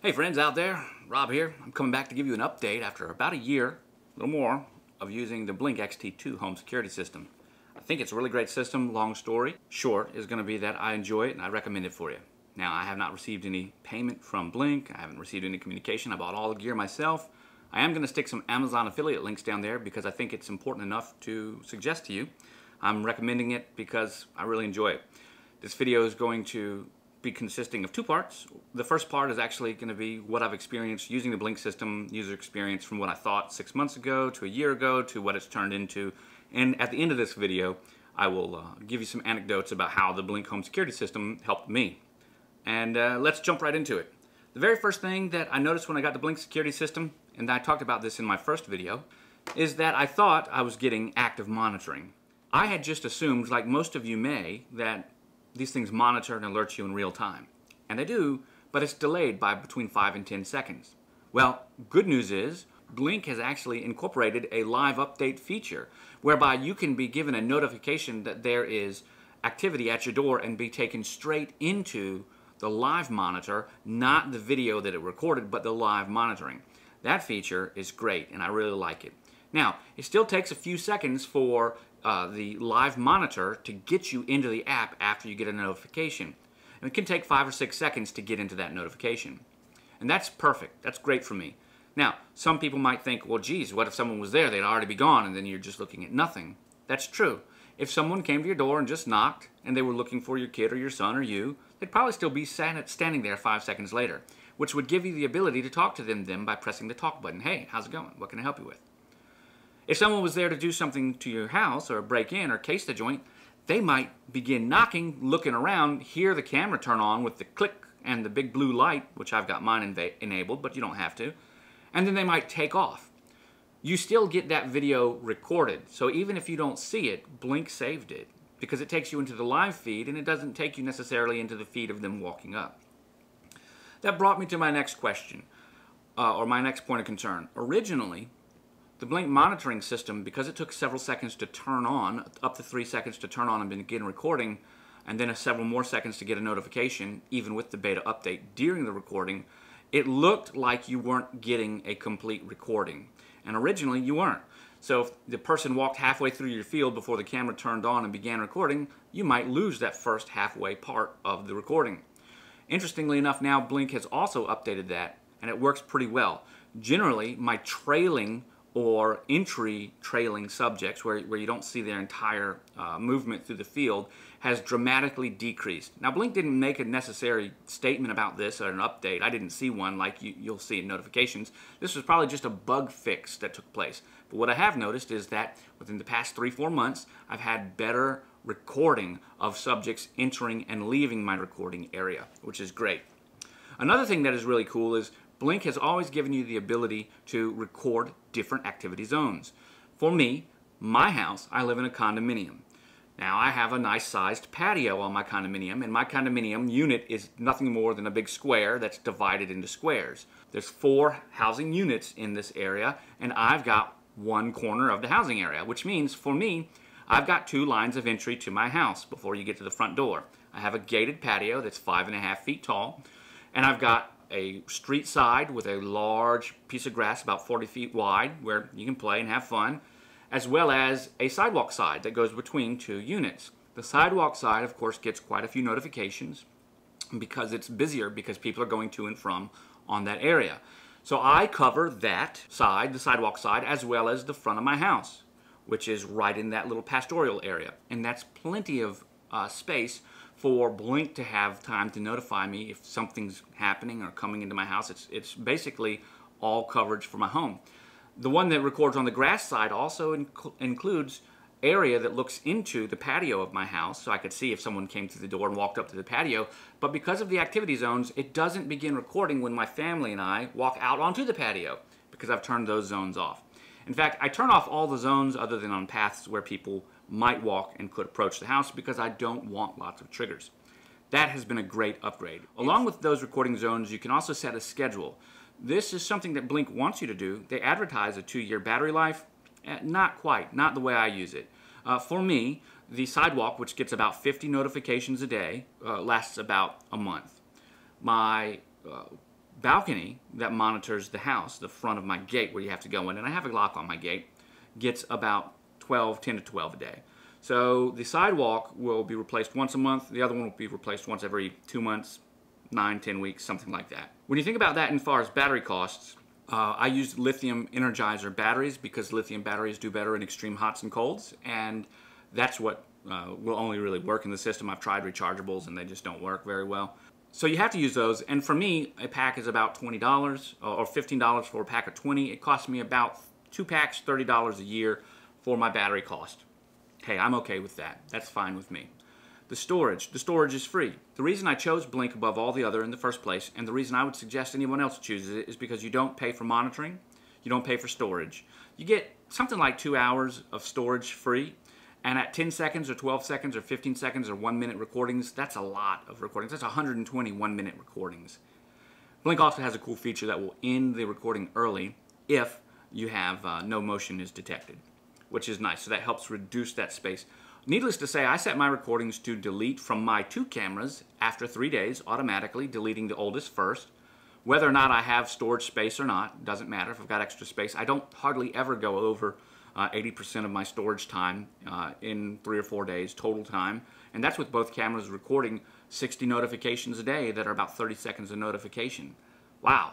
Hey friends out there, Rob here. I'm coming back to give you an update after about a year, a little more, of using the Blink XT2 home security system. I think it's a really great system. Long story short is going to be that I enjoy it and I recommend it for you. Now, I have not received any payment from Blink. I haven't received any communication. I bought all the gear myself. I am going to stick some Amazon affiliate links down there because I think it's important enough to suggest to you. I'm recommending it because I really enjoy it. This video is going to be consisting of two parts. The first part is actually going to be what I've experienced using the Blink system, user experience from what I thought 6 months ago to a year ago to what it's turned into. And at the end of this video, I will give you some anecdotes about how the Blink home security system helped me. And let's jump right into it. The very first thing that I noticed when I got the Blink security system, and I talked about this in my first video, is that I thought I was getting active monitoring. I had just assumed, like most of you may, that these things monitor and alert you in real time. And they do, but it's delayed by between 5 and 10 seconds. Well, good news is, Blink has actually incorporated a live update feature whereby you can be given a notification that there is activity at your door and be taken straight into the live monitor, not the video that it recorded, but the live monitoring. That feature is great, and I really like it. Now, it still takes a few seconds for the live monitor to get you into the app after you get a notification. And it can take 5 or 6 seconds to get into that notification. And that's perfect. That's great for me. Now, some people might think, well, geez, what if someone was there? They'd already be gone, and then you're just looking at nothing. That's true. If someone came to your door and just knocked, and they were looking for your kid or your son or you, they'd probably still be standing there 5 seconds later, which would give you the ability to talk to them then by pressing the talk button. Hey, how's it going? What can I help you with? If someone was there to do something to your house or break in or case the joint, they might begin knocking, looking around, hear the camera turn on with the click and the big blue light, which I've got mine enabled, but you don't have to, and then they might take off. You still get that video recorded, so even if you don't see it, Blink saved it because it takes you into the live feed and it doesn't take you necessarily into the feed of them walking up. That brought me to my next question, or my next point of concern. Originally, the Blink monitoring system, because it took several seconds to turn on, up to 3 seconds to turn on and begin recording, and then several more seconds to get a notification, even with the beta update during the recording, it looked like you weren't getting a complete recording. And originally, you weren't. So if the person walked halfway through your field before the camera turned on and began recording, you might lose that first halfway part of the recording. Interestingly enough, now Blink has also updated that, and it works pretty well. Generally, my trailing or entry trailing subjects where you don't see their entire movement through the field has dramatically decreased. Now, Blink didn't make a necessary statement about this or an update. I didn't see one like you'll see in notifications. This was probably just a bug fix that took place. But what I have noticed is that within the past 3-4 months, I've had better recording of subjects entering and leaving my recording area, which is great. Another thing that is really cool is Blink has always given you the ability to record different activity zones. For me, my house, I live in a condominium. Now, I have a nice sized patio on my condominium, and my condominium unit is nothing more than a big square that's divided into squares. There's 4 housing units in this area, and I've got one corner of the housing area, which means for me, I've got 2 lines of entry to my house before you get to the front door. I have a gated patio that's 5.5 feet tall, and I've got a street side with a large piece of grass about 40 feet wide where you can play and have fun, as well as a sidewalk side that goes between 2 units. The sidewalk side, of course, gets quite a few notifications because it's busier because people are going to and from on that area. So I cover that side, the sidewalk side, as well as the front of my house, which is right in that little pastoral area. And that's plenty of space for Blink to have time to notify me if something's happening or coming into my house. It's basically all coverage for my home. The one that records on the grass side also includes area that looks into the patio of my house, so I could see if someone came through the door and walked up to the patio. But because of the activity zones, it doesn't begin recording when my family and I walk out onto the patio because I've turned those zones off. In fact, I turn off all the zones other than on paths where people might walk and could approach the house because I don't want lots of triggers. That has been a great upgrade. Along with those recording zones, you can also set a schedule. This is something that Blink wants you to do. They advertise a 2-year battery life. Not quite, not the way I use it. For me, the sidewalk, which gets about 50 notifications a day, lasts about a month. My balcony that monitors the house, the front of my gate where you have to go in, and I have a lock on my gate, gets about 10 to 12 a day. So the sidewalk will be replaced once a month. The other one will be replaced once every 2 months, 9, 10 weeks, something like that. When you think about that as far as battery costs, I use lithium Energizer batteries because lithium batteries do better in extreme hots and colds, and that's what will only really work in the system. I've tried rechargeables and they just don't work very well. So you have to use those, and for me, a pack is about $20 or $15 for a pack of 20. It costs me about 2 packs, $30 a year for my battery cost. Hey, I'm okay with that. That's fine with me. The storage is free. The reason I chose Blink above all the other in the first place, and the reason I would suggest anyone else chooses it, is because you don't pay for monitoring, you don't pay for storage. You get something like 2 hours of storage free, and at 10 seconds or 12 seconds or 15 seconds or 1 minute recordings, that's a lot of recordings. That's 120 1-minute recordings. Blink also has a cool feature that will end the recording early if you have no motion is detected, which is nice. So that helps reduce that space. Needless to say, I set my recordings to delete from my 2 cameras after 3 days, automatically deleting the oldest first. Whether or not I have storage space or not, doesn't matter if I've got extra space. I don't hardly ever go over 80% of my storage time in 3 or 4 days, total time. And that's with both cameras recording 60 notifications a day that are about 30 seconds of notification. Wow.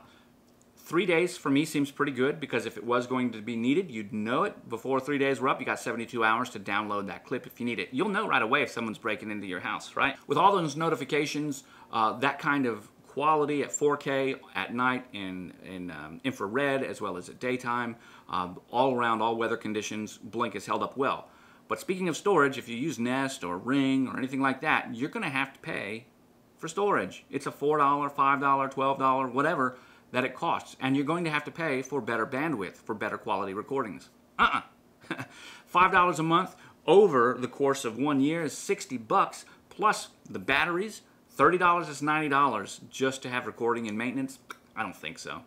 3 days for me seems pretty good, because if it was going to be needed, you'd know it before 3 days were up. You got 72 hours to download that clip if you need it. You'll know right away if someone's breaking into your house, right? With all those notifications, that kind of quality at 4K at night in infrared as well as at daytime, all around, all weather conditions, Blink has held up well. But speaking of storage, if you use Nest or Ring or anything like that, you're going to have to pay for storage. It's a $4, $5, $12, whatever that it costs, and you're going to have to pay for better bandwidth, for better quality recordings. $5 a month over the course of 1 year is $60 plus the batteries. $30 is $90 just to have recording and maintenance. I don't think so.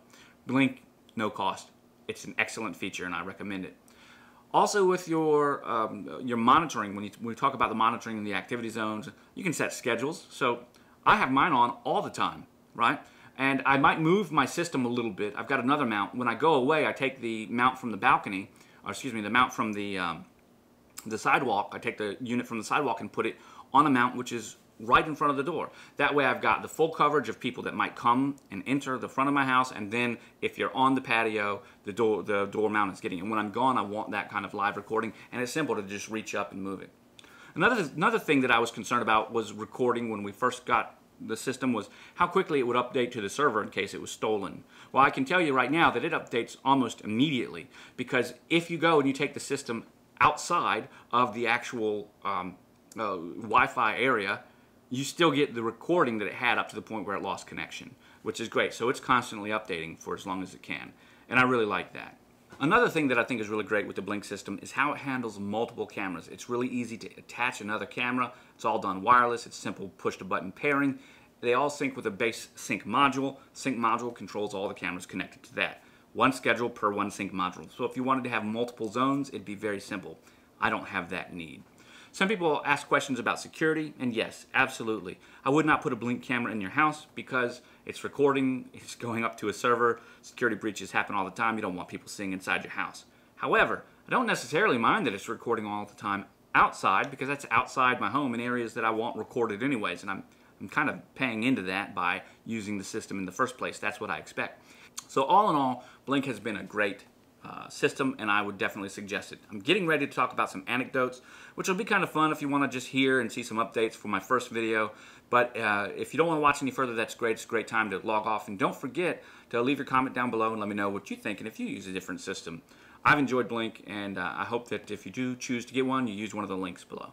Blink, no cost. It's an excellent feature and I recommend it. Also with your monitoring, when we talk about the monitoring in the activity zones, you can set schedules. So I have mine on all the time, right? And I might move my system a little bit. I've got another mount. When I go away, I take the mount from the balcony, or excuse me, the mount from the sidewalk. I take the unit from the sidewalk and put it on a mount which is right in front of the door. That way I've got the full coverage of people that might come and enter the front of my house, and then if you're on the patio, the door mount is getting it. And when I'm gone, I want that kind of live recording, and it's simple to just reach up and move it. Another thing that I was concerned about was recording when we first got the system was how quickly it would update to the server in case it was stolen. Well, I can tell you right now that it updates almost immediately, because if you go and you take the system outside of the actual Wi-Fi area, you still get the recording that it had up to the point where it lost connection, which is great. So it's constantly updating for as long as it can, and I really like that. Another thing that I think is really great with the Blink system is how it handles multiple cameras. It's really easy to attach another camera. It's all done wireless. It's simple push-to-button pairing. They all sync with a base sync module. Sync module controls all the cameras connected to that. One schedule per one sync module. So if you wanted to have multiple zones, it'd be very simple. I don't have that need. Some people ask questions about security, and yes, absolutely. I would not put a Blink camera in your house because it's recording, it's going up to a server, security breaches happen all the time, you don't want people seeing inside your house. However, I don't necessarily mind that it's recording all the time outside, because that's outside my home in areas that I want recorded anyways, and I'm kind of paying into that by using the system in the first place. That's what I expect. So all in all, Blink has been a great system, and I would definitely suggest it. I'm getting ready to talk about some anecdotes, which will be kind of fun if you want to just hear and see some updates for my first video. But if you don't want to watch any further, that's great. It's a great time to log off. And don't forget to leave your comment down below and let me know what you think and if you use a different system. I've enjoyed Blink, and I hope that if you do choose to get one, you use one of the links below.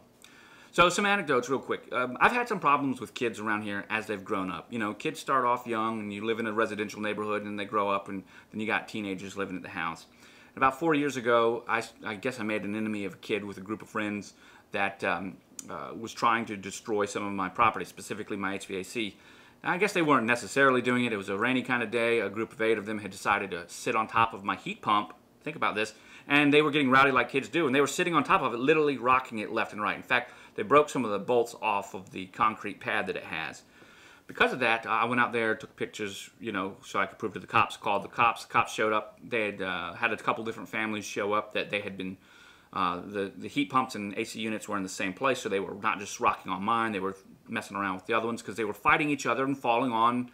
So some anecdotes real quick. I've had some problems with kids around here as they've grown up. You know, kids start off young and you live in a residential neighborhood, and they grow up, and then you got teenagers living at the house. And about 4 years ago, I guess I made an enemy of a kid with a group of friends that was trying to destroy some of my property, specifically my HVAC. I guess they weren't necessarily doing it. It was a rainy kind of day. A group of 8 of them had decided to sit on top of my heat pump. Think about this. And they were getting rowdy like kids do, and they were sitting on top of it, literally rocking it left and right. In fact, they broke some of the bolts off of the concrete pad that it has. because of that, I went out there, took pictures, you know, so I could prove to the cops, called the cops. The cops showed up. They had had a couple different families show up that they had been, the heat pumps and AC units were in the same place, so they were not just rocking on mine, they were messing around with the other ones because they were fighting each other and falling on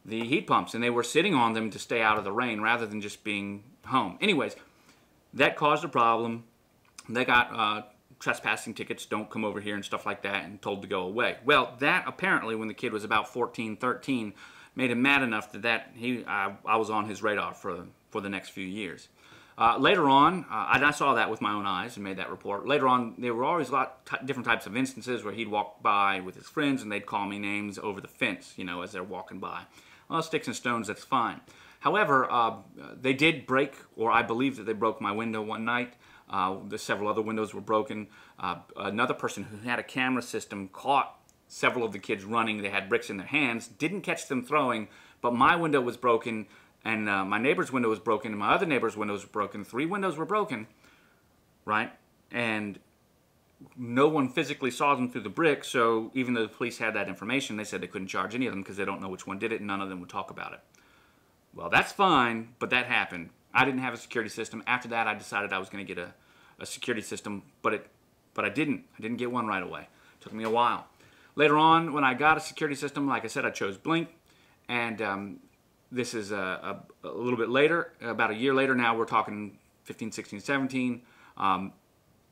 the heat pumps, and they were sitting on them to stay out of the rain rather than just being home. Anyways, that caused a problem. They got trespassing tickets, don't come over here and stuff like that, and told to go away. Well, that apparently, when the kid was about 14, 13, made him mad enough that I was on his radar for the next few years. Later on, and I saw that with my own eyes and made that report. Later on, there were always different types of instances where he'd walk by with his friends and they'd call me names over the fence, you know, as they're walking by. Well, sticks and stones, that's fine. However, they did break, or I believe that they broke my window one night. Several other windows were broken. Another person who had a camera system caught several of the kids running. They had bricks in their hands, didn't catch them throwing, but my window was broken, and my neighbor's window was broken, and my other neighbor's windows were broken. 3 windows were broken, right? And no one physically saw them through the brick, so even though the police had that information, they said they couldn't charge any of them because they don't know which one did it, and none of them would talk about it. Well, that's fine, but that happened. I didn't have a security system. After that, I decided I was going to get a security system, but I didn't. I didn't get one right away. It took me a while. Later on, when I got a security system, like I said, I chose Blink, and this is a little bit later, about a year later now. We're talking 15, 16, 17.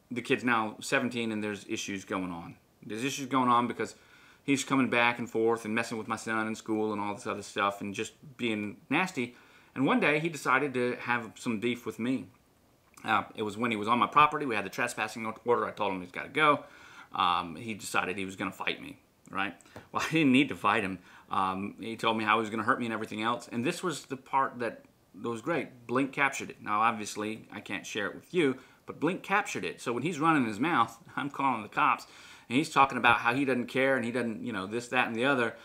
The kid's now 17, and there's issues going on. There's issues going on because he's coming back and forth and messing with my son in school and all this other stuff and just being nasty. And one day, he decided to have some beef with me. It was when he was on my property. We had the trespassing order. I told him he's got to go. He decided he was going to fight me, right? Well, I didn't need to fight him. He told me how he was going to hurt me and everything else. And this was the part that was great. Blink captured it. Now, obviously, I can't share it with you, but Blink captured it. So when he's running his mouth, I'm calling the cops, and he's talking about how he doesn't care and he doesn't, you know, this, that, and the other.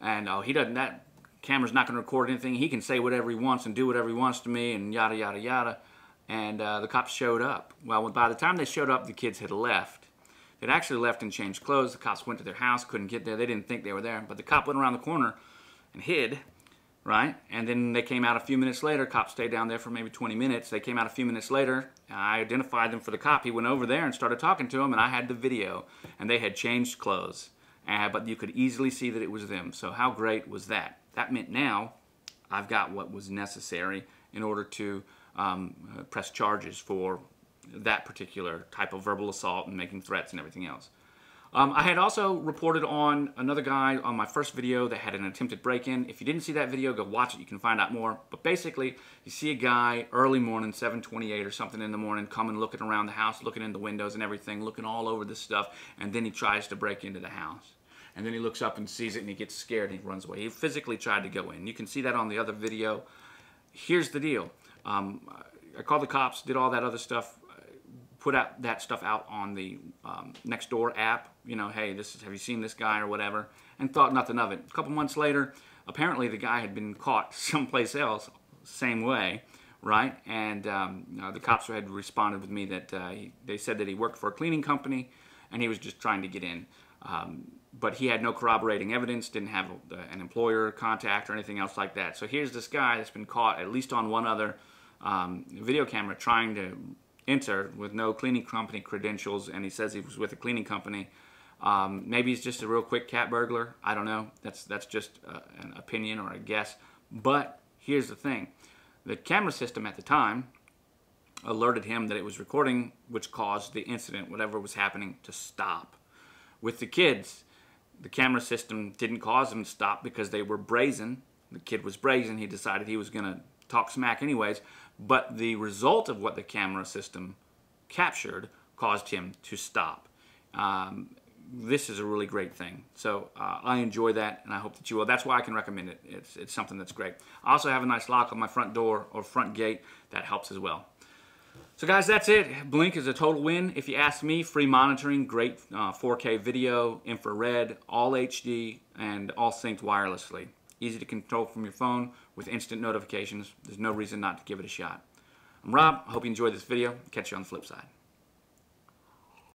And he doesn't, that camera's not going to record anything. He can say whatever he wants and do whatever he wants to me and yada, yada, yada. And the cops showed up. Well, by the time they showed up, the kids had left. They'd actually left and changed clothes. The cops went to their house, couldn't get there. They didn't think they were there. But the cop went around the corner and hid, right? And then they came out a few minutes later. Cops stayed down there for maybe 20 minutes. They came out a few minutes later. I identified them for the cop. He went over there and started talking to him, and I had the video. And they had changed clothes. But you could easily see that it was them. So how great was that? That meant now I've got what was necessary in order to press charges for that particular type of verbal assault and making threats and everything else. I had also reported on another guy on my first video that had an attempted break-in. If you didn't see that video, go watch it. You can find out more. But basically, you see a guy early morning, 7:28 or something in the morning, coming looking around the house, looking in the windows and everything, looking all over this stuff, and then he tries to break into the house. And then he looks up and sees it and he gets scared and he runs away. He physically tried to go in. You can see that on the other video. Here's the deal. I called the cops, did all that other stuff, put out that stuff out on the Nextdoor app. You know, hey, have you seen this guy or whatever? And thought nothing of it. A couple months later, apparently the guy had been caught someplace else, same way, right? And the cops had responded with me that they said that he worked for a cleaning company and he was just trying to get in. But he had no corroborating evidence, didn't have an employer contact or anything else like that. So here's this guy that's been caught, at least on one other video camera, trying to enter with no cleaning company credentials, and he says he was with a cleaning company. Maybe he's just a real quick cat burglar. I don't know. That's just an opinion or a guess. But here's the thing. The camera system at the time alerted him that it was recording, which caused the incident, whatever was happening, to stop. With the kids, the camera system didn't cause them to stop because they were brazen. The kid was brazen. He decided he was going to talk smack anyways. But the result of what the camera system captured caused him to stop. This is a really great thing. So I enjoy that, and I hope that you will. That's why I can recommend it. It's something that's great. I also have a nice lock on my front door or front gate. That helps as well. So guys, that's it. Blink is a total win. If you ask me, free monitoring, great 4K video, infrared, all HD, and all synced wirelessly. Easy to control from your phone with instant notifications. There's no reason not to give it a shot. I'm Rob. I hope you enjoyed this video. Catch you on the flip side.